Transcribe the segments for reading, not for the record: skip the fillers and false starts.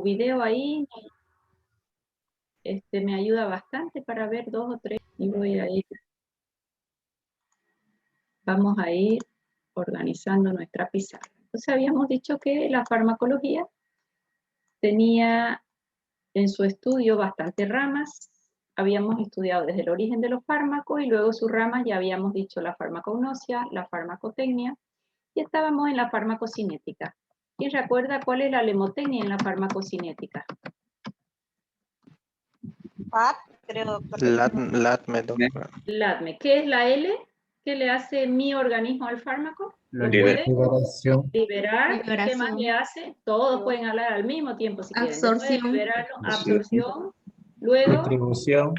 video ahí me ayuda bastante para ver 2 o 3 y vamos a ir organizando nuestra pizarra. Entonces habíamos dicho que la farmacología tenía en su estudio bastantes ramas. Habíamos estudiado desde el origen de los fármacos y luego sus ramas ya habíamos dicho la farmacognosia, la farmacotecnia y estábamos en la farmacocinética. ¿Quién recuerda cuál es la lemotecnia en la farmacocinética? Creo, doctor. LATME, doctora. LATME. ¿Qué es la L? ¿Qué le hace mi organismo al fármaco? ¿Lo Liberación. puede liberar? ¿Qué más Liberación. le hace? Todos pueden hablar al mismo tiempo si quieren. Después de Absorción. liberarlo, absorción. Luego, Distribución.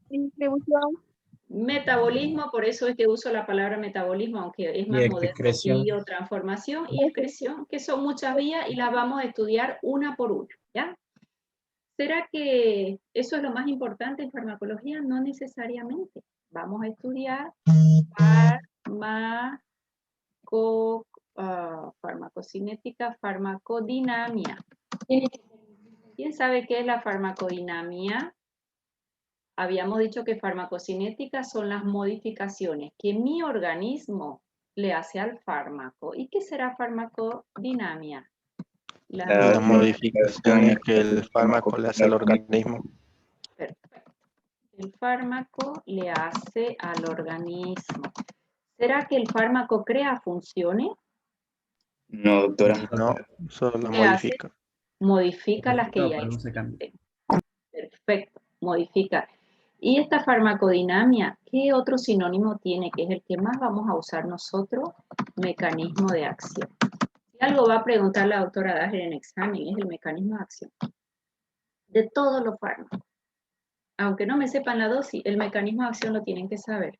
Distribución. metabolismo, por eso es que uso la palabra metabolismo, aunque es más Y moderno. excreción. Transformación y excreción, que son muchas vías y las vamos a estudiar una por una, ¿ya? ¿Será que eso es lo más importante en farmacología? No necesariamente. Vamos a estudiar farmacocinética, farmacodinamia. ¿Quién sabe qué es la farmacodinamia? Habíamos dicho que farmacocinética son las modificaciones que mi organismo le hace al fármaco. ¿Y qué será farmacodinamia? Las modificaciones que el fármaco le hace al organismo. Perfecto. El fármaco le hace al organismo. ¿Será que el fármaco crea funciones? No, doctora. No, solo ¿Qué modifica. hace? Modifica las que No, ya pero no se cambia. existen. Perfecto, modifica. Y esta farmacodinamia, ¿qué otro sinónimo tiene? Que es el que más vamos a usar nosotros, mecanismo de acción. Si algo va a preguntar la doctora Dager en examen, es el mecanismo de acción de todos los fármacos. Aunque no me sepan la dosis, el mecanismo de acción lo tienen que saber.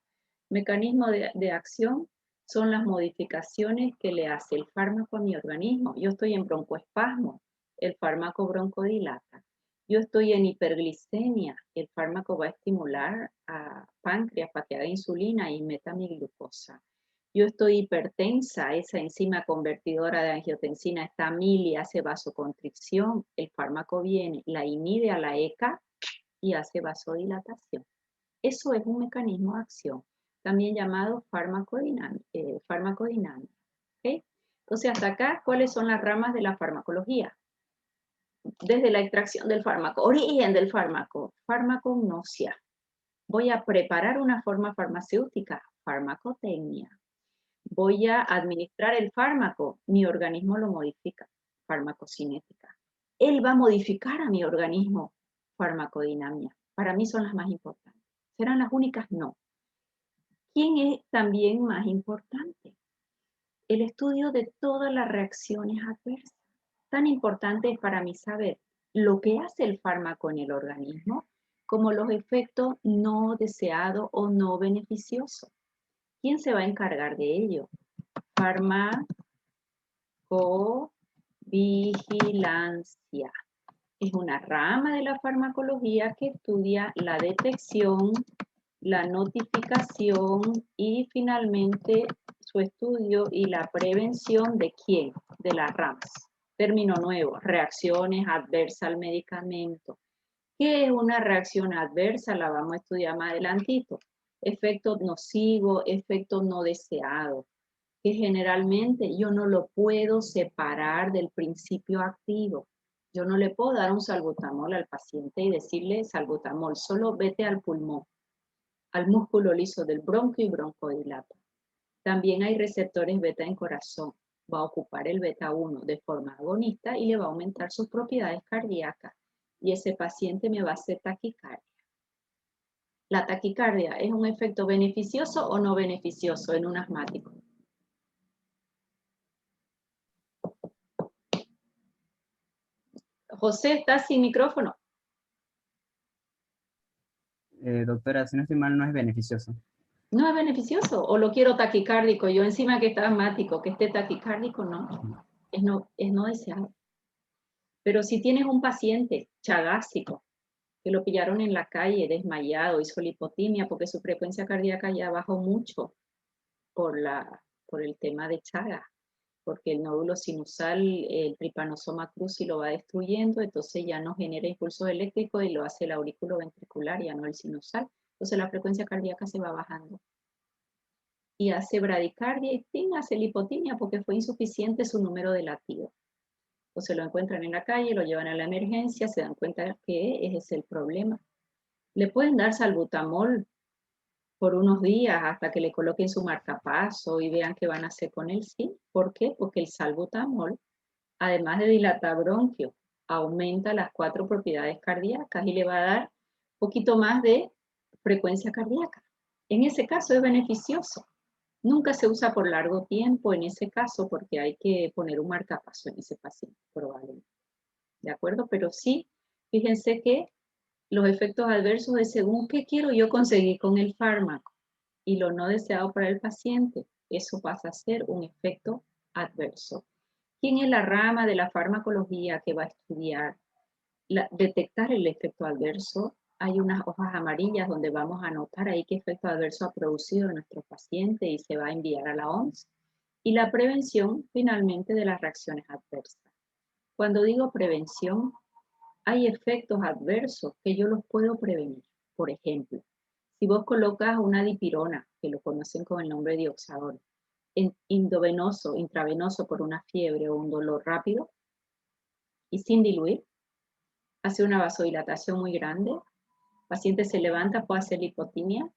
Mecanismo de acción son las modificaciones que le hace el fármaco a mi organismo. Yo estoy en broncoespasmo, el fármaco broncodilata. Yo estoy en hiperglicemia, el fármaco va a estimular a páncreas para que haga insulina y meta mi glucosa. Yo estoy hipertensa, esa enzima convertidora de angiotensina está a 1000 y hace vasoconstricción. El fármaco viene, la inhibe a la ECA y hace vasodilatación. Eso es un mecanismo de acción, también llamado farmacodinámica. ¿Okay? Entonces, hasta acá, ¿cuáles son las ramas de la farmacología? Desde la extracción del fármaco, origen del fármaco, farmacognosia. Voy a preparar una forma farmacéutica, farmacotecnia. Voy a administrar el fármaco, mi organismo lo modifica, farmacocinética. Él va a modificar a mi organismo, farmacodinamia. Para mí son las más importantes. ¿Serán las únicas? No. ¿Quién es también más importante? El estudio de todas las reacciones adversas. Tan importante es para mí saber lo que hace el fármaco en el organismo como los efectos no deseados o no beneficiosos. ¿Quién se va a encargar de ello? Farmacovigilancia. Es una rama de la farmacología que estudia la detección, la notificación y finalmente su estudio y la prevención de ¿quién? De las ramas. Término nuevo, reacciones adversas al medicamento. ¿Qué es una reacción adversa? La vamos a estudiar más adelantito. Efecto nocivo, efecto no deseado, que generalmente yo no lo puedo separar del principio activo. Yo no le puedo dar un salbutamol al paciente y decirle salbutamol, solo vete al pulmón, al músculo liso del bronquio y broncodilata. También hay receptores beta en corazón. Va a ocupar el beta 1 de forma agonista y le va a aumentar sus propiedades cardíacas. Y ese paciente me va a hacer taquicardia. ¿La taquicardia es un efecto beneficioso o no beneficioso en un asmático? José, ¿estás sin micrófono? Doctora, si no estoy mal, no es beneficioso. ¿No es beneficioso? ¿O lo quiero taquicárdico? Yo encima que está asmático, que esté taquicárdico, no. Es no deseado. Pero si tienes un paciente chagásico, que lo pillaron en la calle, desmayado, hizo lipotimia, porque su frecuencia cardíaca ya bajó mucho por el tema de Chagas. porque el nódulo sinusal, el trypanosoma cruzi lo va destruyendo, entonces ya no genera impulsos eléctricos y lo hace el aurículo ventricular, ya no el sinusal. Entonces la frecuencia cardíaca se va bajando. Y hace bradicardia y ¡ting! Hace lipotimia porque fue insuficiente su número de latidos. Entonces lo encuentran en la calle, lo llevan a la emergencia, se dan cuenta que ese es el problema. Le pueden dar salbutamol por unos días hasta que le coloquen su marcapaso y vean qué van a hacer con él, ¿sí? ¿Por qué? Porque el salbutamol, además de dilatar bronquios, aumenta las 4 propiedades cardíacas y le va a dar un poquito más de frecuencia cardíaca. En ese caso es beneficioso. Nunca se usa por largo tiempo en ese caso porque hay que poner un marcapaso en ese paciente, probablemente. ¿De acuerdo? Pero sí, fíjense que los efectos adversos es según qué quiero yo conseguir con el fármaco y lo no deseado para el paciente. Eso pasa a ser un efecto adverso. ¿Quién es la rama de la farmacología que va a estudiar, detectar el efecto adverso? Hay unas hojas amarillas donde vamos a anotar ahí qué efecto adverso ha producido nuestro paciente y se va a enviar a la OMS. Y la prevención, finalmente, de las reacciones adversas. Cuando digo prevención, hay efectos adversos que yo los puedo prevenir. Por ejemplo, si vos colocas una dipirona, que lo conocen con el nombre de dioxadol, intravenoso por una fiebre o un dolor rápido, y sin diluir, hace una vasodilatación muy grande, el paciente se levanta, puede hacer hipotimia,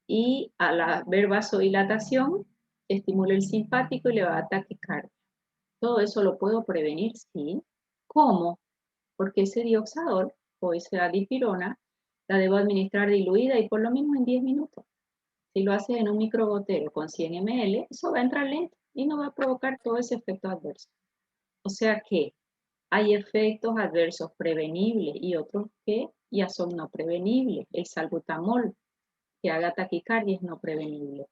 y al ver vasodilatación, estimula el simpático y le va a dar taquicardia. Todo eso lo puedo prevenir, sí. ¿Cómo? Porque ese dioxadol o esa dipirona la debo administrar diluida y por lo menos en 10 minutos. Si lo haces en un microgotero con 100 ml, eso va a entrar lento y no va a provocar todo ese efecto adverso. O sea que hay efectos adversos prevenibles y otros que ya son no prevenibles. El salbutamol que haga taquicardia es no prevenible,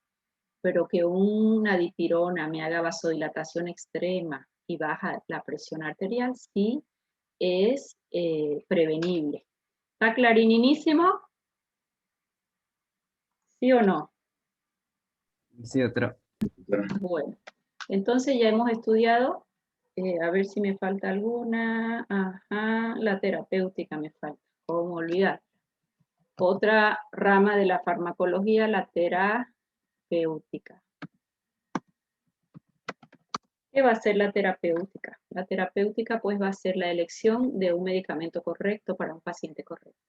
pero que una dipirona me haga vasodilatación extrema y baja la presión arterial, sí es prevenible. ¿Está clarinísimo? ¿Sí o no? Sí, doctora. Bueno, entonces ya hemos estudiado, a ver si me falta alguna, ajá, la terapéutica me falta, ¿cómo olvidar? Otra rama de la farmacología, la terapéutica. ¿Qué va a ser la terapéutica? La terapéutica pues va a ser la elección de un medicamento correcto para un paciente correcto,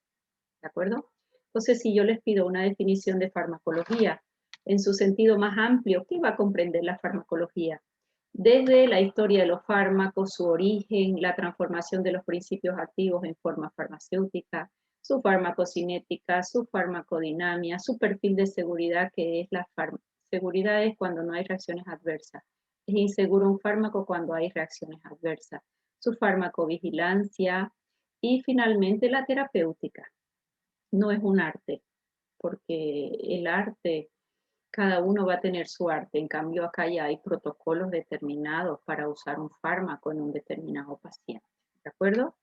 ¿de acuerdo? Entonces, si yo les pido una definición de farmacología en su sentido más amplio, ¿qué va a comprender la farmacología? Desde la historia de los fármacos, su origen, la transformación de los principios activos en forma farmacéutica, su farmacocinética, su farmacodinamia, su perfil de seguridad, que es la seguridad es cuando no hay reacciones adversas. Es inseguro un fármaco cuando hay reacciones adversas. Su farmacovigilancia y finalmente la terapéutica. No es un arte, porque el arte, cada uno va a tener su arte. En cambio, acá ya hay protocolos determinados para usar un fármaco en un determinado paciente. ¿De acuerdo?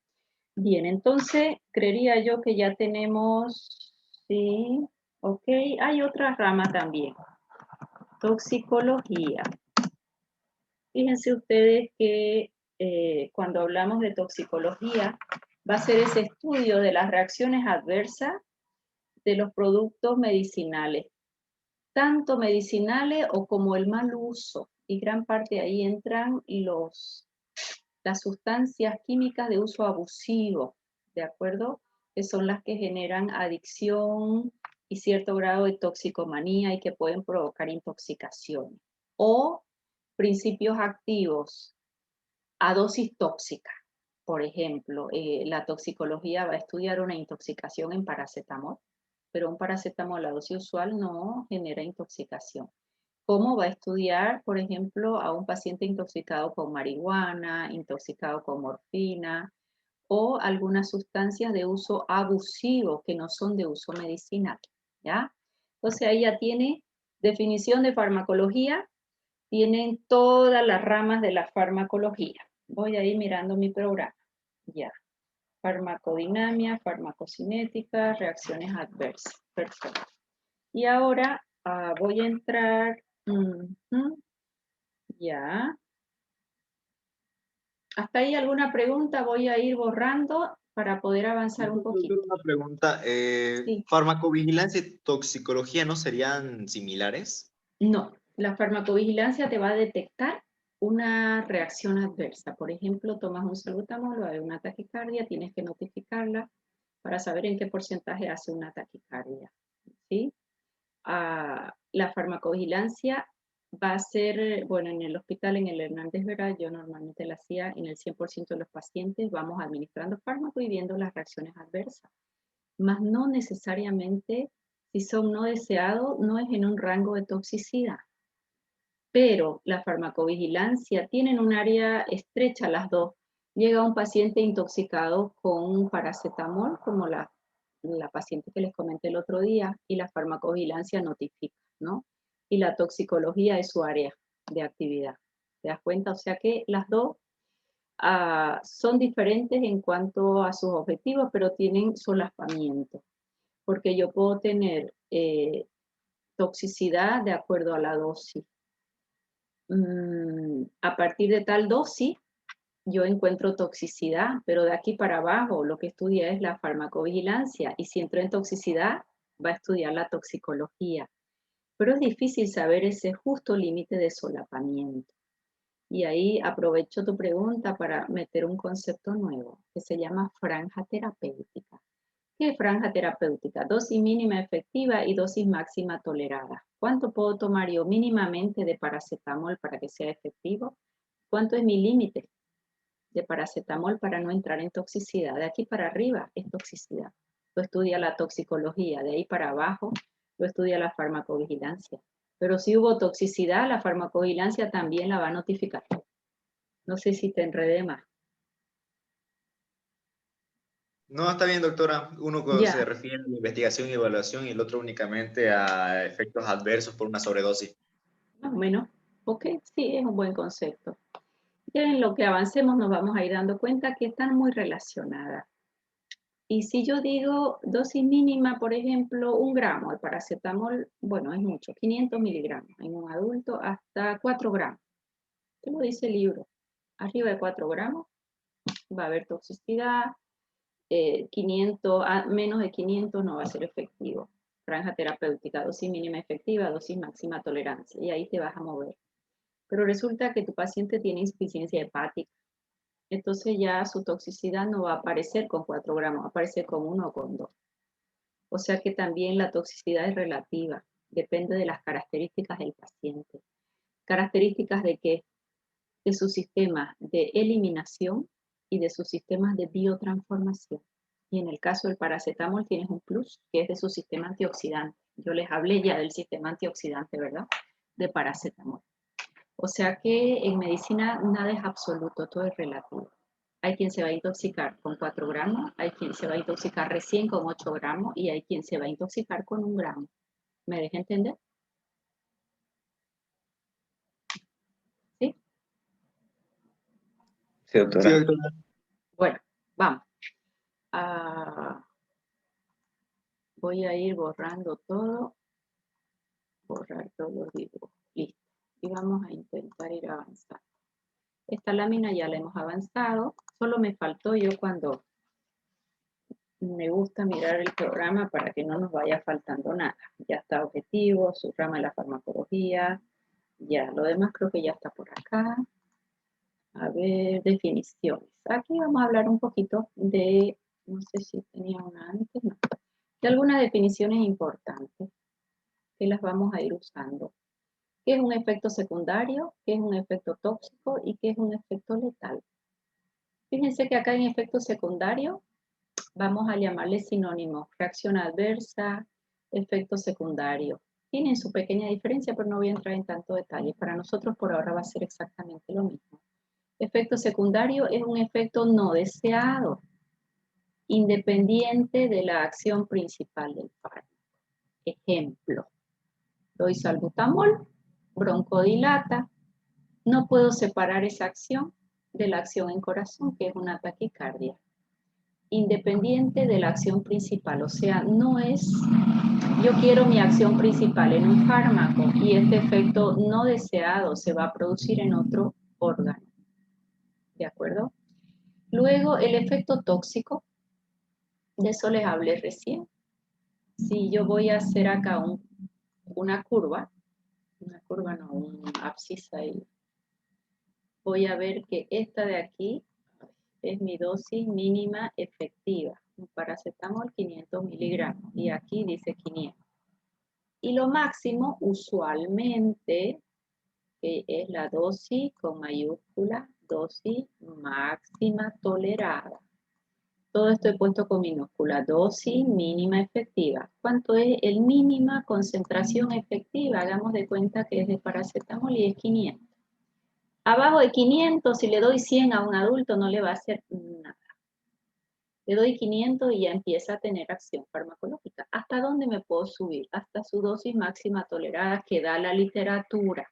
Bien, entonces, creería yo que ya tenemos, sí, ok, hay otra rama también, toxicología. Fíjense ustedes que cuando hablamos de toxicología, va a ser ese estudio de las reacciones adversas de los productos medicinales, tanto medicinales o como el mal uso, y gran parte de ahí entran las sustancias químicas de uso abusivo, ¿de acuerdo? Que son las que generan adicción y cierto grado de toxicomanía y que pueden provocar intoxicaciones. O principios activos a dosis tóxica. Por ejemplo, la toxicología va a estudiar una intoxicación en paracetamol, pero un paracetamol a dosis usual no genera intoxicación. ¿Cómo va a estudiar, por ejemplo, a un paciente intoxicado con marihuana, intoxicado con morfina o algunas sustancias de uso abusivo que no son de uso medicinal? ¿Ya? Entonces ahí ya tiene definición de farmacología, tienen todas las ramas de la farmacología. Voy a ir mirando mi programa. Ya. Farmacodinamia, farmacocinética, reacciones adversas. Perfecto. Y ahora voy a entrar. Ya. ¿Hasta ahí alguna pregunta? Voy a ir borrando para poder avanzar un poquito. Una pregunta. Sí. ¿Farmacovigilancia y toxicología no serían similares? No, la farmacovigilancia te va a detectar una reacción adversa. Por ejemplo, tomas un salbutamol, va a haber una taquicardia, tienes que notificarla para saber en qué porcentaje hace una taquicardia. ¿Sí? La farmacovigilancia va a ser, bueno, en el hospital, en el Hernández Vera, yo normalmente la hacía en el 100% de los pacientes, vamos administrando fármaco y viendo las reacciones adversas. Más no necesariamente, si son no deseados, no es en un rango de toxicidad. Pero la farmacovigilancia tienen un área estrecha las dos. Llega un paciente intoxicado con un paracetamol, como la paciente que les comenté el otro día, y la farmacovigilancia notifica, ¿no? Y la toxicología es su área de actividad. ¿Te das cuenta? O sea que las dos son diferentes en cuanto a sus objetivos, pero tienen solapamiento. Porque yo puedo tener toxicidad de acuerdo a la dosis. A partir de tal dosis, yo encuentro toxicidad, pero de aquí para abajo lo que estudia es la farmacovigilancia y si entro en toxicidad, va a estudiar la toxicología. Pero es difícil saber ese justo límite de solapamiento. Y ahí aprovecho tu pregunta para meter un concepto nuevo que se llama franja terapéutica. ¿Qué es franja terapéutica? Dosis mínima efectiva y dosis máxima tolerada. ¿Cuánto puedo tomar yo mínimamente de paracetamol para que sea efectivo? ¿Cuánto es mi límite de paracetamol para no entrar en toxicidad? De aquí para arriba es toxicidad. Lo estudia la toxicología, de ahí para abajo lo estudia la farmacovigilancia. Pero si hubo toxicidad, la farmacovigilancia también la va a notificar. No sé si te enredé más. No, está bien, doctora. Uno Ya. se refiere a la investigación y evaluación y el otro únicamente a efectos adversos por una sobredosis. Más o menos. Ok, sí, es un buen concepto. Ya en lo que avancemos nos vamos a ir dando cuenta que están muy relacionadas. Y si yo digo dosis mínima, por ejemplo, 1 gramo de paracetamol, bueno, es mucho, 500 miligramos en un adulto hasta 4 gramos. Te lo dice el libro. Arriba de 4 gramos va a haber toxicidad, 500, menos de 500 no va a ser efectivo. Franja terapéutica, dosis mínima efectiva, dosis máxima tolerancia. Y ahí te vas a mover. Pero resulta que tu paciente tiene insuficiencia hepática. Entonces ya su toxicidad no va a aparecer con 4 gramos, va a aparecer con 1 o con 2. O sea que también la toxicidad es relativa, depende de las características del paciente. ¿Características de qué? De su sistema de eliminación y de sus sistemas de biotransformación. Y en el caso del paracetamol tienes un plus, que es de su sistema antioxidante. Yo les hablé ya del sistema antioxidante, ¿verdad? De paracetamol. O sea que en medicina nada es absoluto, todo es relativo. Hay quien se va a intoxicar con 4 gramos, hay quien se va a intoxicar recién con 8 gramos y hay quien se va a intoxicar con 1 gramo. ¿Me deja entender? ¿Sí? Sí, doctora. Sí, doctora. Bueno, vamos. Voy a ir borrando todo. Borrar todos los dibujos. Listo. Y vamos a intentar ir avanzando. Esta lámina ya la hemos avanzado. Solo me faltó yo cuando me gusta mirar el programa para que no nos vaya faltando nada. Ya está objetivo, su rama de la farmacología. Ya, lo demás creo que ya está por acá. A ver, definiciones. Aquí vamos a hablar un poquito de, no sé si tenía una antes, no. De algunas definiciones importantes que las vamos a ir usando. ¿Qué es un efecto secundario? ¿Qué es un efecto tóxico? ¿Y qué es un efecto letal? Fíjense que acá en efecto secundario vamos a llamarle sinónimos. Reacción adversa, efecto secundario. Tienen su pequeña diferencia, pero no voy a entrar en tanto detalle. Para nosotros por ahora va a ser exactamente lo mismo. Efecto secundario es un efecto no deseado, independiente de la acción principal del fármaco. Ejemplo, doy salbutamol, broncodilata, no puedo separar esa acción de la acción en corazón, que es una taquicardia. Independiente de la acción principal, o sea, no es, yo quiero mi acción principal en un fármaco y este efecto no deseado se va a producir en otro órgano. ¿De acuerdo? Luego, el efecto tóxico, de eso les hablé recién. Si yo voy a hacer acá una curva no, un abscisa ahí, voy a ver que esta de aquí es mi dosis mínima efectiva, un paracetamol 500 miligramos, y aquí dice 500. Y lo máximo, usualmente, que es la dosis con mayúscula, dosis máxima tolerada. Todo esto he puesto con minúscula, dosis mínima efectiva. ¿Cuánto es el mínima concentración efectiva? Hagamos de cuenta que es de paracetamol y es 500. Abajo de 500, si le doy 100 a un adulto, no le va a hacer nada. Le doy 500 y ya empieza a tener acción farmacológica. ¿Hasta dónde me puedo subir? Hasta su dosis máxima tolerada que da la literatura.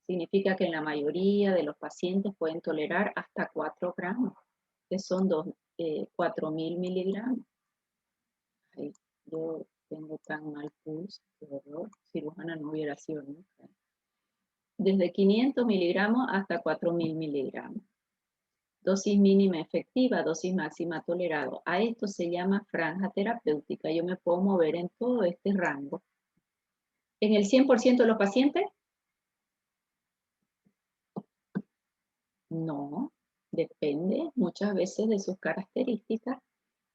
Significa que en la mayoría de los pacientes pueden tolerar hasta 4 gramos, que son 4.000 miligramos. Ay, yo tengo tan mal pulso, qué horror. Cirujana no hubiera sido nunca. Desde 500 miligramos hasta 4.000 miligramos. Dosis mínima efectiva, dosis máxima tolerado. A esto se llama franja terapéutica. Yo me puedo mover en todo este rango. ¿En el 100% de los pacientes? No, depende muchas veces de sus características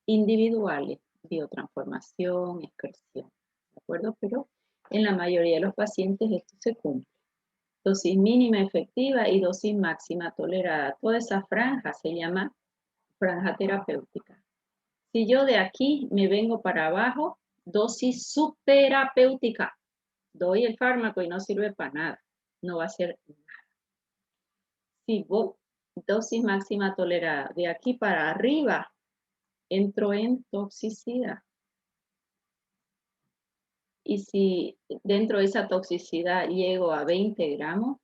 individuales, biotransformación, excreción, ¿de acuerdo? Pero en la mayoría de los pacientes esto se cumple. Dosis mínima efectiva y dosis máxima tolerada. Toda esa franja se llama franja terapéutica. Si yo de aquí me vengo para abajo, dosis subterapéutica. Doy el fármaco y no sirve para nada. No va a hacer nada. Si voy, dosis máxima tolerada. De aquí para arriba, entro en toxicidad. Y si dentro de esa toxicidad llego a 20 gramos,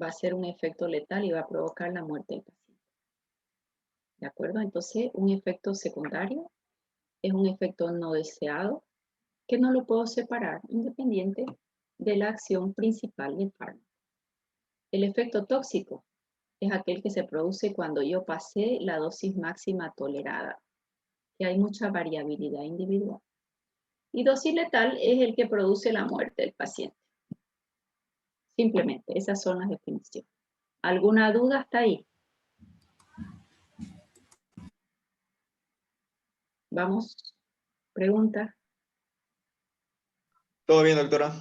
va a ser un efecto letal y va a provocar la muerte del paciente. ¿De acuerdo? Entonces, un efecto secundario es un efecto no deseado que no lo puedo separar independiente de la acción principal del fármaco. El efecto tóxico es aquel que se produce cuando yo pasé la dosis máxima tolerada, que hay mucha variabilidad individual. Y dosis letal es el que produce la muerte del paciente. Simplemente, esas son las definiciones. ¿Alguna duda hasta ahí? Vamos, pregunta. ¿Todo bien, doctora?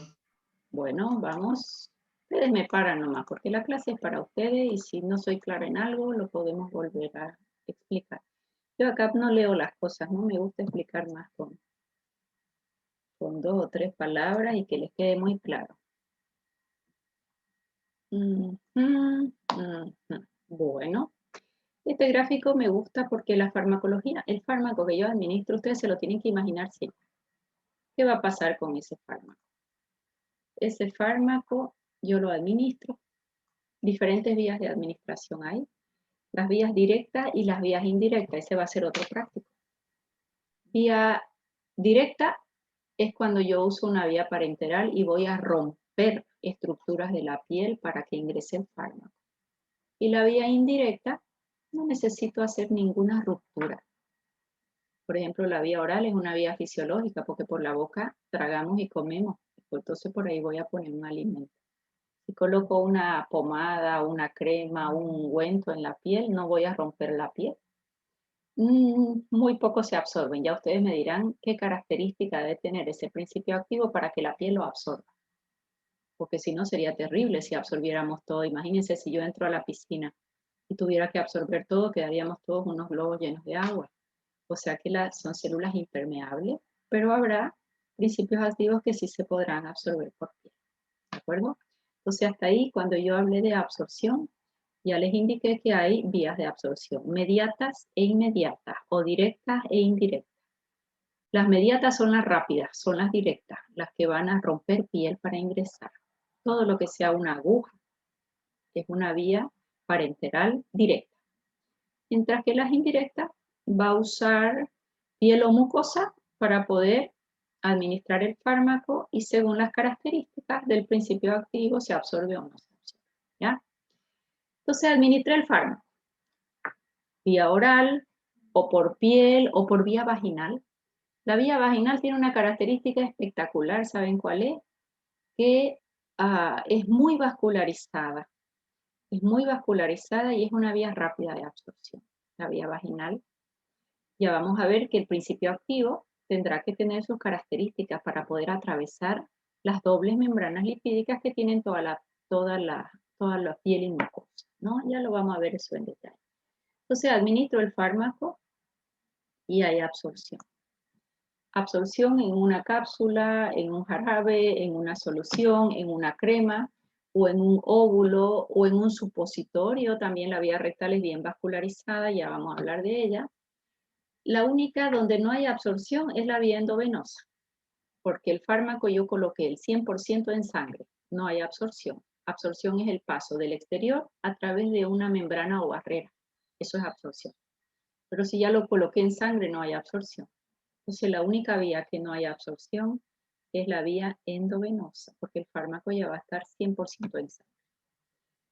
Bueno, vamos. Ustedes me paran nomás, porque la clase es para ustedes y si no soy clara en algo, lo podemos volver a explicar. Yo acá no leo las cosas, no me gusta explicar más con 2 o 3 palabras y que les quede muy claro. Bueno, este gráfico me gusta porque la farmacología, el fármaco que yo administro, ustedes se lo tienen que imaginar siempre. ¿Qué va a pasar con ese fármaco? Ese fármaco yo lo administro. Diferentes vías de administración hay. Las vías directas y las vías indirectas. Ese va a ser otro práctico. Vía directa es cuando yo uso una vía parenteral y voy a romper estructuras de la piel para que ingrese el fármaco. Y la vía indirecta, no necesito hacer ninguna ruptura. Por ejemplo, la vía oral es una vía fisiológica porque por la boca tragamos y comemos. Entonces por ahí voy a poner un alimento. Si coloco una pomada, una crema, un ungüento en la piel, no voy a romper la piel. Muy poco se absorben. Ya ustedes me dirán qué característica debe tener ese principio activo para que la piel lo absorba. Porque si no sería terrible si absorbiéramos todo. Imagínense si yo entro a la piscina y tuviera que absorber todo, quedaríamos todos unos globos llenos de agua. O sea que son células impermeables, pero habrá principios activos que sí se podrán absorber por piel. ¿De acuerdo? Entonces hasta ahí, cuando yo hablé de absorción, ya les indiqué que hay vías de absorción, mediatas e inmediatas, o directas e indirectas. Las mediatas son las rápidas, son las directas, las que van a romper piel para ingresar. Todo lo que sea una aguja es una vía parenteral directa. Mientras que las indirectas va a usar piel o mucosa para poder administrar el fármaco y según las características del principio activo se absorbe o no se absorbe. ¿Ya? Entonces administra el fármaco, vía oral, o por piel, o por vía vaginal. La vía vaginal tiene una característica espectacular, ¿saben cuál es? Que es muy vascularizada. Es muy vascularizada y es una vía rápida de absorción, la vía vaginal. Ya vamos a ver que el principio activo tendrá que tener sus características para poder atravesar las dobles membranas lipídicas que tienen toda la piel y mucosa, ¿no? Ya lo vamos a ver eso en detalle. Entonces administro el fármaco y hay absorción. Absorción en una cápsula, en un jarabe, en una solución, en una crema, o en un óvulo, o en un supositorio. También la vía rectal es bien vascularizada, ya vamos a hablar de ella. La única donde no hay absorción es la vía endovenosa, porque el fármaco yo coloqué el 100% en sangre, no hay absorción. Absorción es el paso del exterior a través de una membrana o barrera, eso es absorción. Pero si ya lo coloqué en sangre no hay absorción. Entonces la única vía que no hay absorción es la vía endovenosa, porque el fármaco ya va a estar 100% en sangre.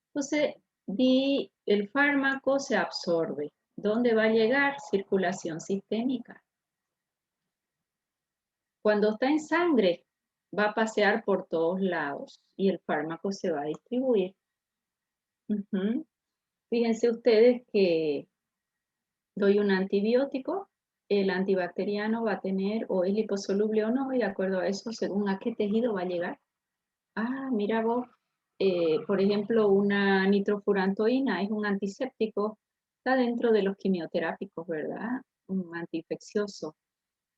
Entonces, el fármaco se absorbe. ¿Dónde va a llegar? Circulación sistémica. Cuando está en sangre, va a pasear por todos lados y el fármaco se va a distribuir. Fíjense ustedes que doy un antibiótico, el antibacteriano va a tener o es liposoluble o no, y de acuerdo a eso, según a qué tejido va a llegar. Mira vos, por ejemplo, una nitrofurantoína es un antiséptico, está dentro de los quimioterápicos, ¿verdad? Un antiinfeccioso,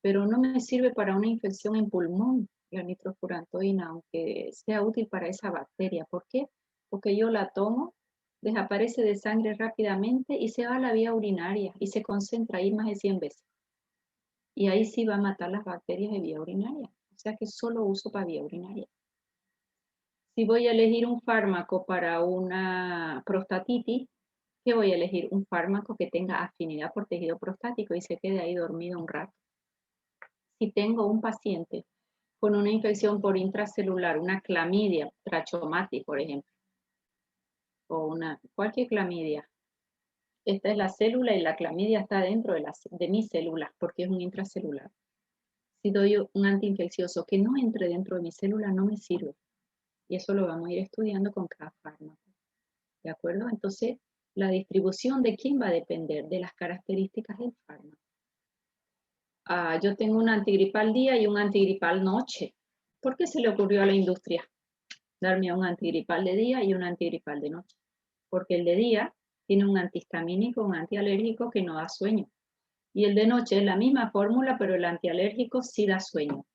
pero no me sirve para una infección en pulmón, la nitrofurantoína, aunque sea útil para esa bacteria. ¿Por qué? Porque yo la tomo, desaparece de sangre rápidamente y se va a la vía urinaria y se concentra ahí más de 100 veces. Y ahí sí va a matar las bacterias de vía urinaria. O sea que solo uso para vía urinaria. Si voy a elegir un fármaco para una prostatitis, ¿qué voy a elegir? Un fármaco que tenga afinidad por tejido prostático y se quede ahí dormido un rato. Si tengo un paciente con una infección por intracelular, una clamidia, trachomatis, por ejemplo, o cualquier clamidia, esta es la célula y la clamidia está dentro de mis células porque es un intracelular. Si doy un antiinfeccioso que no entre dentro de mi célula, no me sirve. Y eso lo vamos a ir estudiando con cada fármaco. ¿De acuerdo? Entonces, la distribución de quién va a depender de las características del fármaco. Yo tengo un antigripal día y un antigripal noche. ¿Por qué se le ocurrió a la industria darme un antigripal de día y un antigripal de noche? Porque el de día tiene un antihistamínico, un antialérgico que no da sueño. Y el de noche es la misma fórmula, pero el antialérgico sí da sueño.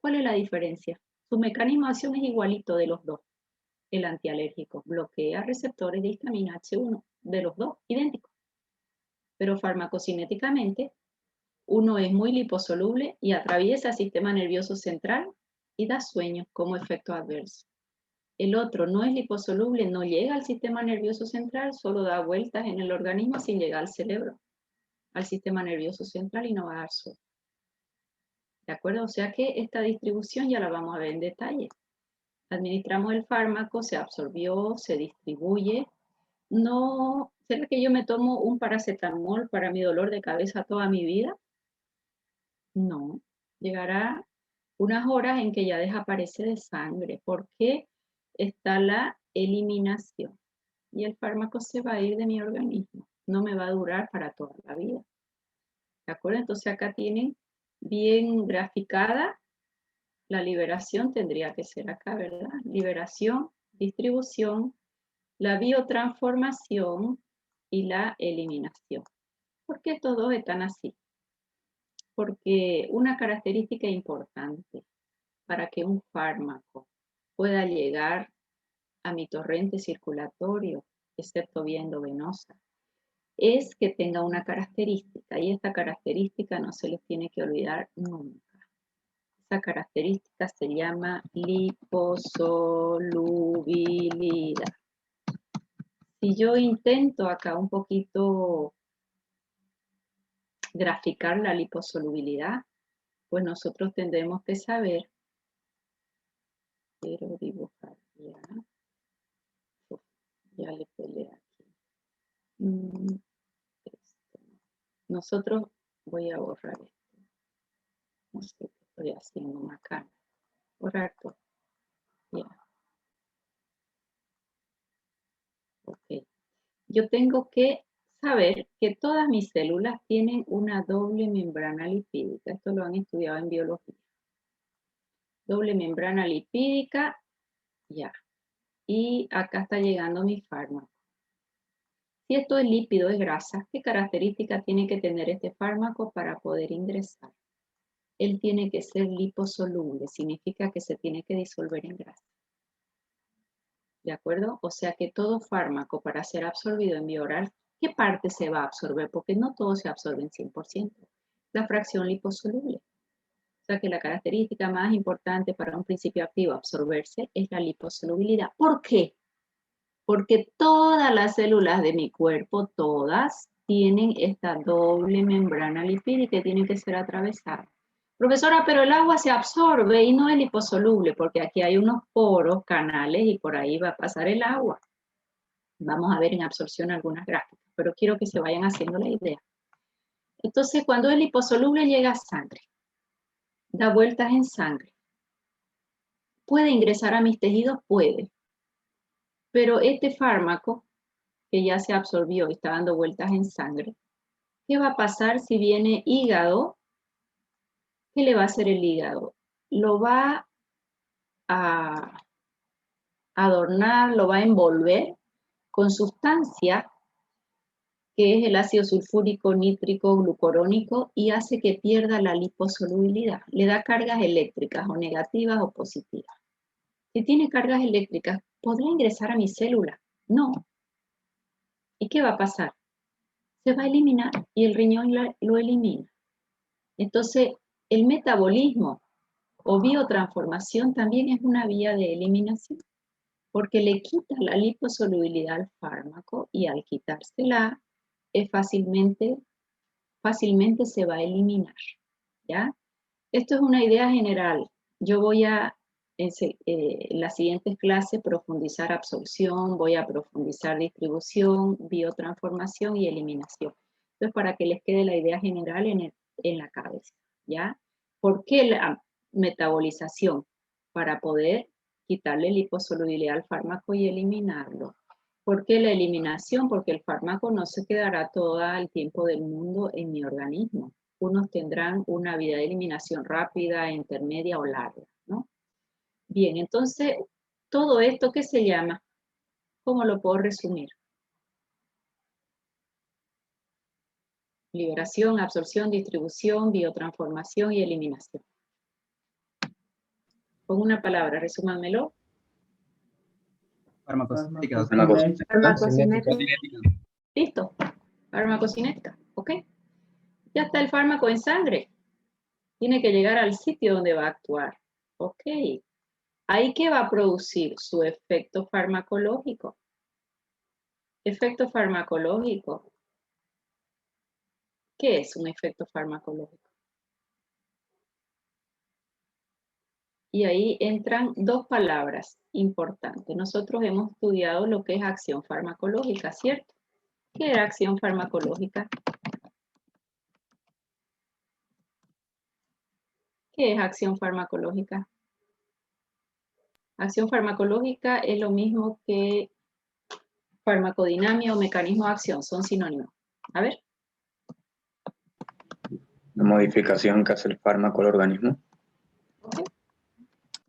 ¿Cuál es la diferencia? Su mecanismo de acción es igualito de los dos. El antialérgico bloquea receptores de histamina H1, de los dos, idénticos. Pero farmacocinéticamente, uno es muy liposoluble y atraviesa el sistema nervioso central y da sueño como efecto adverso. El otro no es liposoluble, no llega al sistema nervioso central, solo da vueltas en el organismo sin llegar al cerebro, al sistema nervioso central y no va a dar sueño. ¿De acuerdo? O sea que esta distribución ya la vamos a ver en detalle. Administramos el fármaco, se absorbió, se distribuye. No, ¿será que yo me tomo un paracetamol para mi dolor de cabeza toda mi vida? No, llegará unas horas en que ya desaparece de sangre, porque está la eliminación y el fármaco se va a ir de mi organismo, no me va a durar para toda la vida. ¿De acuerdo? Entonces acá tienen bien graficada la liberación, tendría que ser acá, ¿verdad? Liberación, distribución, la biotransformación y la eliminación. ¿Por qué todos están así? Porque una característica importante para que un fármaco pueda llegar a mi torrente circulatorio, excepto vía endovenosa, es que tenga una característica, y esta característica no se les tiene que olvidar nunca. Esa característica se llama liposolubilidad. Si yo intento acá un poquito graficar la liposolubilidad, pues nosotros tendremos que saber, quiero dibujar ya, Ya le peleé aquí. Esto. Nosotros, voy a borrar esto. No sé qué estoy haciendo acá. Borrar todo. Ya. Ok. Yo tengo que saber que todas mis células tienen una doble membrana lipídica. Esto lo han estudiado en biología. Doble membrana lipídica, ya. Y acá está llegando mi fármaco. Si esto es lípido, es grasa, ¿qué características tiene que tener este fármaco para poder ingresar? Él tiene que ser liposoluble, significa que se tiene que disolver en grasa. ¿De acuerdo? O sea que todo fármaco para ser absorbido en vía oral, ¿qué parte se va a absorber? Porque no todo se absorbe en 100%. La fracción liposoluble. O sea que la característica más importante para un principio activo absorberse es la liposolubilidad. ¿Por qué? Porque todas las células de mi cuerpo, todas, tienen esta doble membrana lipídica que tienen que ser atravesadas. Profesora, pero el agua se absorbe y no es liposoluble, porque aquí hay unos poros, canales, y por ahí va a pasar el agua. Vamos a ver en absorción algunas gráficas, pero quiero que se vayan haciendo la idea. Entonces, cuando es liposoluble llega a sangre, da vueltas en sangre. ¿Puede ingresar a mis tejidos? Puede. Pero este fármaco, que ya se absorbió y está dando vueltas en sangre, ¿qué va a pasar si viene hígado? ¿Qué le va a hacer el hígado? Lo va a adornar, lo va a envolver con sustancia que es el ácido sulfúrico nítrico glucurónico y hace que pierda la liposolubilidad. Le da cargas eléctricas o negativas o positivas. Si tiene cargas eléctricas, ¿podrá ingresar a mi célula? No. ¿Y qué va a pasar? Se va a eliminar y el riñón lo elimina. Entonces, el metabolismo o biotransformación también es una vía de eliminación, porque le quita la liposolubilidad al fármaco y al quitársela fácilmente se va a eliminar, ¿ya? Esto es una idea general. Yo voy a, en las siguientes clases, profundizar absorción, voy a profundizar distribución, biotransformación y eliminación. Entonces, para que les quede la idea general en la cabeza, ¿ya? ¿Por qué la metabolización? Para poder quitarle liposolubilidad al fármaco y eliminarlo. ¿Por qué la eliminación? Porque el fármaco no se quedará todo el tiempo del mundo en mi organismo. Unos tendrán una vida de eliminación rápida, intermedia o larga, ¿no? Bien, entonces, todo esto, ¿qué se llama? ¿Cómo lo puedo resumir? Liberación, absorción, distribución, biotransformación y eliminación. Con una palabra, resúmanmelo. Farmacocinética. Farmacocinética. Listo. Farmacocinética, ¿ok? Ya está el fármaco en sangre. Tiene que llegar al sitio donde va a actuar. Ok. ¿Ahí qué va a producir? Su efecto farmacológico. Efecto farmacológico. ¿Qué es un efecto farmacológico? Y ahí entran dos palabras importantes. Nosotros hemos estudiado lo que es acción farmacológica, ¿cierto? ¿Qué era acción farmacológica? ¿Qué es acción farmacológica? Acción farmacológica es lo mismo que farmacodinamia o mecanismo de acción, son sinónimos. A ver. La modificación que hace el fármaco al organismo. Okay.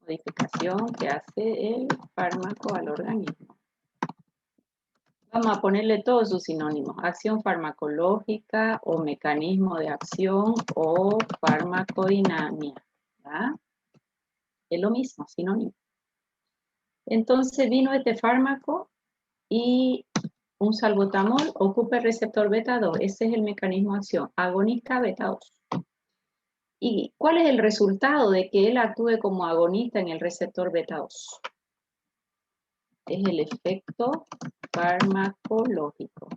Modificación que hace el fármaco al organismo. Vamos a ponerle todos sus sinónimos. Acción farmacológica o mecanismo de acción o farmacodinamia. ¿Ya? Es lo mismo, sinónimo. Entonces vino este fármaco y un salbutamol ocupa el receptor beta 2. Ese es el mecanismo de acción. Agonista beta 2. ¿Y cuál es el resultado de que él actúe como agonista en el receptor beta 2? Es el efecto farmacológico.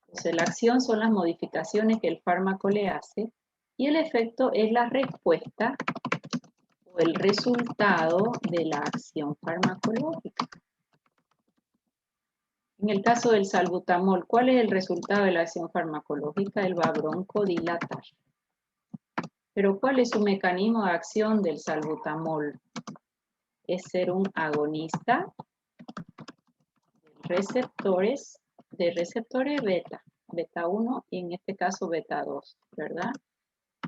Entonces, la acción son las modificaciones que el fármaco le hace y el efecto es la respuesta o el resultado de la acción farmacológica. En el caso del salbutamol, ¿cuál es el resultado de la acción farmacológica? Él va a broncodilatar. Pero ¿cuál es su mecanismo de acción del salbutamol? Es ser un agonista de receptores beta 1 y en este caso beta 2, ¿verdad?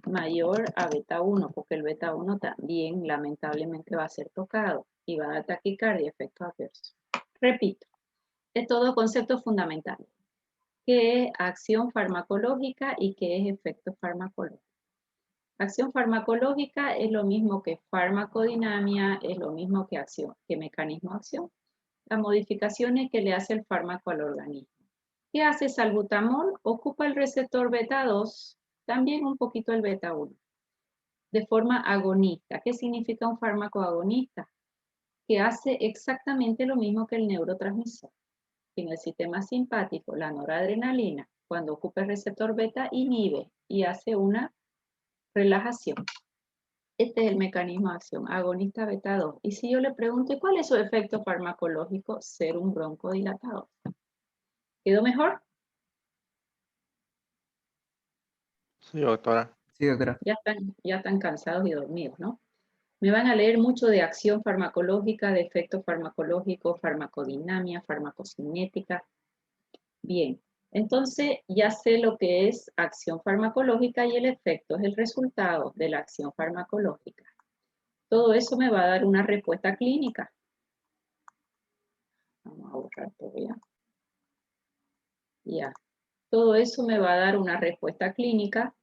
Mayor a beta 1, porque el beta 1 también lamentablemente va a ser tocado y va a dar taquicardia, efectos adversos. Repito, es todo conceptos fundamentales. ¿Qué es acción farmacológica y qué es efecto farmacológico? Acción farmacológica es lo mismo que farmacodinamia, es lo mismo que acción, que mecanismo de acción. Las modificaciones que le hace el fármaco al organismo. ¿Qué hace salbutamol? Ocupa el receptor beta 2, también un poquito el beta 1, de forma agonista. ¿Qué significa un fármaco agonista? Que hace exactamente lo mismo que el neurotransmisor. En el sistema simpático, la noradrenalina, cuando ocupa el receptor beta, inhibe y hace una relajación. Este es el mecanismo de acción, agonista beta 2. Y si yo le pregunto, ¿cuál es su efecto farmacológico? Ser un broncodilatador. ¿Quedó mejor? Sí, doctora. Sí, doctora. Ya están cansados y dormidos, ¿no? Me van a leer mucho de acción farmacológica, de efecto farmacológico, farmacodinamia, farmacocinética. Bien, entonces ya sé lo que es acción farmacológica y el efecto es el resultado de la acción farmacológica. Todo eso me va a dar una respuesta clínica. Vamos a borrar todo ya. Ya. Todo eso me va a dar una respuesta clínica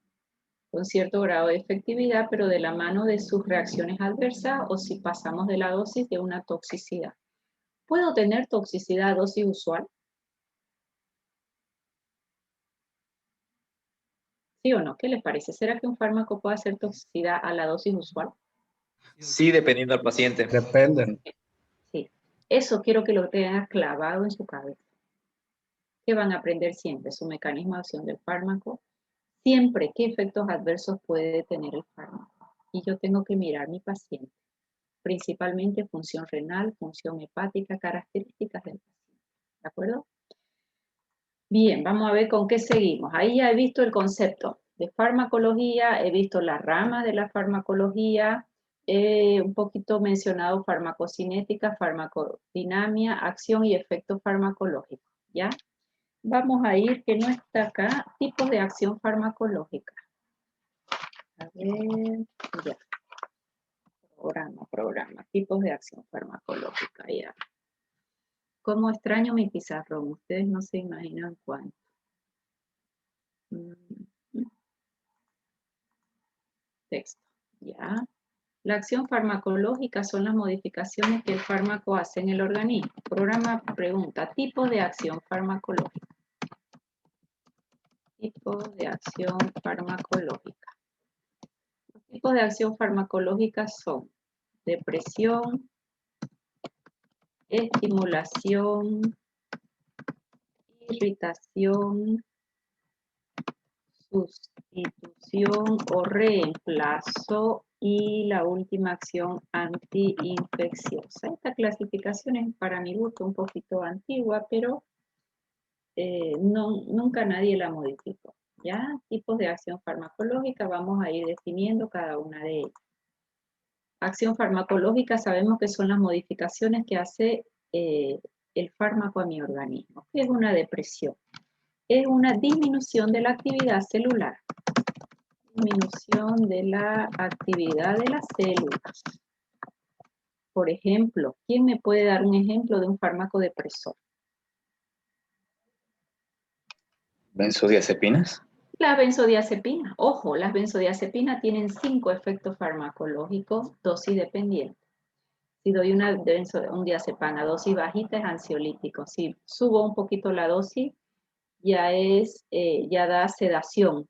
con cierto grado de efectividad, pero de la mano de sus reacciones adversas o si pasamos de la dosis de una toxicidad. ¿Puedo tener toxicidad a dosis usual? ¿Sí o no? ¿Qué les parece? ¿Será que un fármaco puede hacer toxicidad a la dosis usual? Sí, dependiendo del paciente. Dependen. Sí. Eso quiero que lo tengan clavado en su cabeza. ¿Qué van a aprender siempre? Su mecanismo de acción del fármaco. Siempre, ¿qué efectos adversos puede tener el fármaco? Y yo tengo que mirar a mi paciente. Principalmente función renal, función hepática, características del paciente. ¿De acuerdo? Bien, vamos a ver con qué seguimos. Ahí ya he visto el concepto de farmacología, he visto la rama de la farmacología, un poquito mencionado farmacocinética, farmacodinamia, acción y efecto farmacológico, ¿ya? Vamos a ir, que no está acá, tipos de acción farmacológica. A ver, ya. Programa, tipos de acción farmacológica, ya. ¿Cómo extraño mi pizarrón? Ustedes no se imaginan cuánto. Texto, ya. La acción farmacológica son las modificaciones que el fármaco hace en el organismo. Programa pregunta, tipo de acción farmacológica. Tipo de acción farmacológica. Los tipos de acción farmacológica son depresión, estimulación, irritación, sustitución o reemplazo y la última acción antiinfecciosa. Esta clasificación es para mi gusto un poquito antigua, pero nunca nadie la modificó. ¿Ya? Tipos de acción farmacológica, vamos a ir definiendo cada una de ellas. Acción farmacológica sabemos que son las modificaciones que hace el fármaco a mi organismo. ¿Qué es una depresión? Es una disminución de la actividad celular. Disminución de la actividad de las células. Por ejemplo, ¿quién me puede dar un ejemplo de un fármaco depresor? ¿Benzodiazepinas? La benzodiazepina. Ojo, las benzodiazepinas tienen 5 efectos farmacológicos dosis dependientes. Si doy un diazepam a dosis bajita es ansiolítico. Si subo un poquito la dosis, ya da sedación.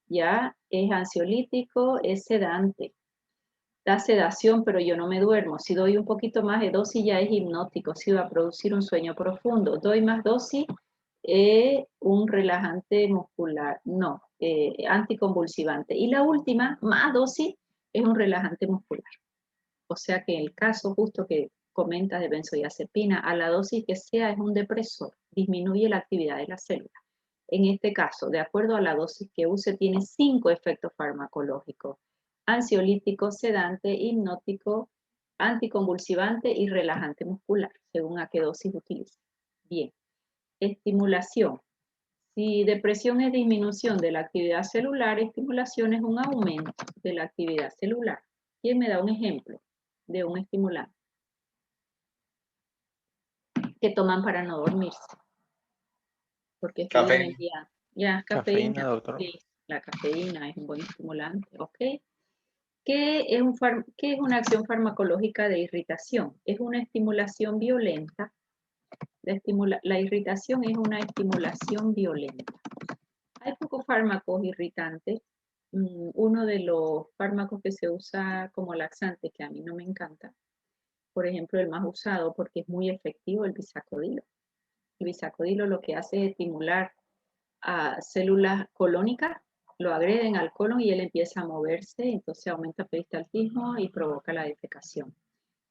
Ya es ansiolítico, es sedante. Da sedación, pero yo no me duermo. Si doy un poquito más de dosis, ya es hipnótico. Si va a producir un sueño profundo. Doy más dosis, un relajante muscular. No, anticonvulsivante. Y la última, más dosis, es un relajante muscular. O sea que en el caso justo que comenta de benzodiazepina, a la dosis que sea es un depresor, disminuye la actividad de la célula. En este caso, de acuerdo a la dosis que use, tiene 5 efectos farmacológicos: ansiolítico, sedante, hipnótico, anticonvulsivante y relajante muscular, según a qué dosis utilice. Bien, estimulación. Si depresión es disminución de la actividad celular, estimulación es un aumento de la actividad celular. ¿Quién me da un ejemplo de un estimulante que toman para no dormirse? Porque estudian Café. el día. Ya, Cafeína, cafeína. doctor. Sí, la cafeína es un buen estimulante, ¿ok? ¿Qué es una acción farmacológica de irritación? Es una estimulación violenta. La irritación es una estimulación violenta. Hay pocos fármacos irritantes. Uno de los fármacos que se usa como laxante, que a mí no me encanta, por ejemplo, el más usado porque es muy efectivo, el bisacodilo. El bisacodilo lo que hace es estimular a células colónicas, lo agreden al colon y él empieza a moverse, entonces aumenta el peristaltismo y provoca la defecación.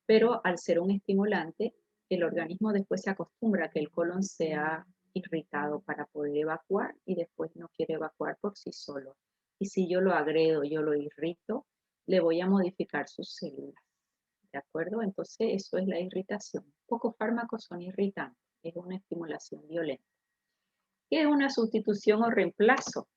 Pero al ser un estimulante, el organismo después se acostumbra a que el colon sea irritado para poder evacuar y después no quiere evacuar por sí solo. Y si yo lo agredo, yo lo irrito, le voy a modificar sus células. ¿De acuerdo? Entonces eso es la irritación. Pocos fármacos son irritantes, es una estimulación violenta. ¿Qué es una sustitución o reemplazo?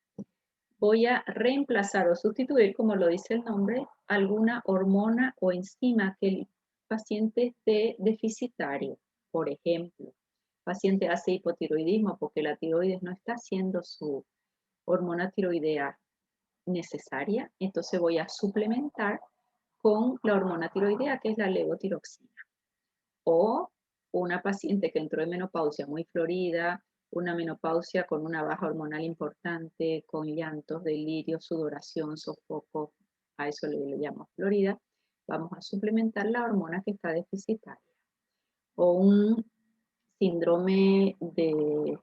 Voy a reemplazar o sustituir, como lo dice el nombre, alguna hormona o enzima que el paciente esté deficitario. Por ejemplo, el paciente hace hipotiroidismo porque la tiroides no está haciendo su hormona tiroidea necesaria, entonces voy a suplementar con la hormona tiroidea, que es la levotiroxina. O una paciente que entró en menopausia muy florida, una menopausia con una baja hormonal importante, con llantos, delirio, sudoración, sofoco, a eso le llamo florida, vamos a suplementar la hormona que está deficitaria. O un síndrome de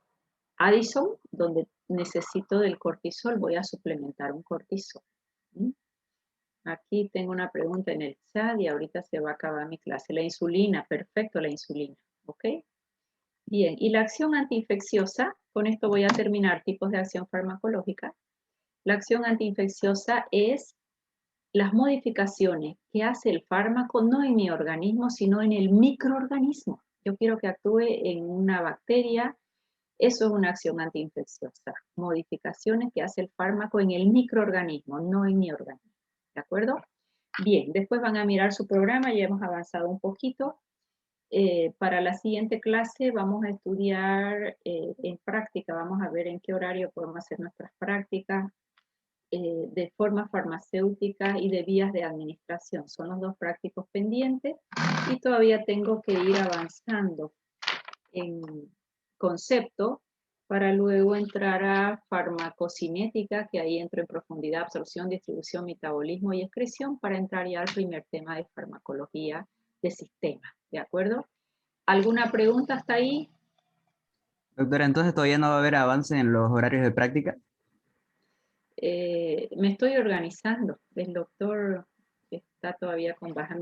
Addison, donde necesito del cortisol, voy a suplementar un cortisol. Aquí tengo una pregunta en el chat y ahorita se va a acabar mi clase. La insulina, perfecto, la insulina, ¿ok? Bien, y la acción antiinfecciosa, con esto voy a terminar tipos de acción farmacológica. La acción antiinfecciosa es las modificaciones que hace el fármaco no en mi organismo, sino en el microorganismo. Yo quiero que actúe en una bacteria, eso es una acción antiinfecciosa. Modificaciones que hace el fármaco en el microorganismo, no en mi organismo. ¿De acuerdo? Bien, después van a mirar su programa, ya hemos avanzado un poquito. Para la siguiente clase vamos a estudiar en práctica, vamos a ver en qué horario podemos hacer nuestras prácticas de formas farmacéuticas y de vías de administración. Son los 2 prácticos pendientes y todavía tengo que ir avanzando en concepto para luego entrar a farmacocinética, que ahí entro en profundidad, absorción, distribución, metabolismo y excreción, para entrar ya al primer tema de farmacología de sistema, ¿de acuerdo? ¿Alguna pregunta hasta ahí? Doctora, entonces todavía no va a haber avance en los horarios de práctica. Me estoy organizando, el doctor está todavía con baja